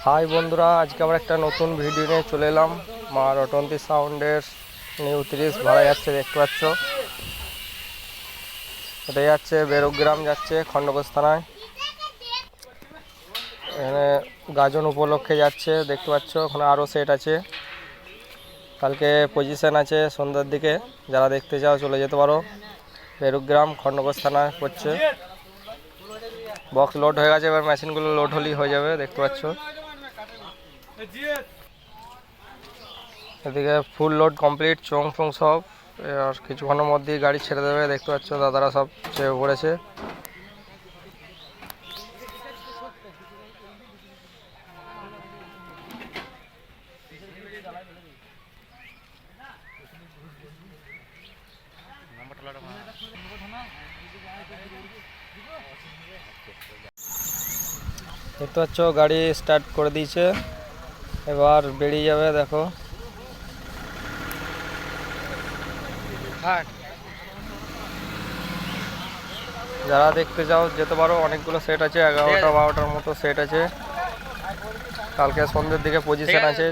High বন্ধুরা, আজকে আবার একটা নতুন ভিডিও নিয়ে চলে এলাম। মা রটন্তী সাউন্ডের নিউ 30 ভাড়া যাচ্ছে, দেখতে পাচ্ছ। এটা যাচ্ছে বেরুগ্রাম, যাচ্ছে খণ্ডঘোষ থানায়। এখানে গাজন উপলক্ষে যাচ্ছে, দেখতে পাচ্ছ। ওখানে আরও সেট আছে, কালকে পজিশন আছে সন্ধ্যার দিকে। যারা দেখতে চাও চলে যেতে পারো। বেরুগ্রাম খণ্ডঘোষ থানায় পড়ছে। বক্স লোড হয়ে গেছে, এবার মেশিনগুলো লোড হলেই হয়ে যাবে, দেখতে পাচ্ছ। এদিকে ফুল লোড কমপ্লিট, চোং ফোং সব। আর কিছুক্ষণের মধ্যেই গাড়ি ছেড়ে দেবে, দেখতে পাচ্ছ। দাদারা সব চেপে পড়েছে। দেখতে পাচ্ছ গাড়ি স্টার্ট করে দিয়েছে, এবার বেরিয়ে যাবে, দেখো। যারা দেখতে চাও যেতে পারো, অনেকগুলো সেট আছে, 11টা 12টার মতো সেট আছে। কালকে সন্ধ্যের দিকে পজিশন আছে।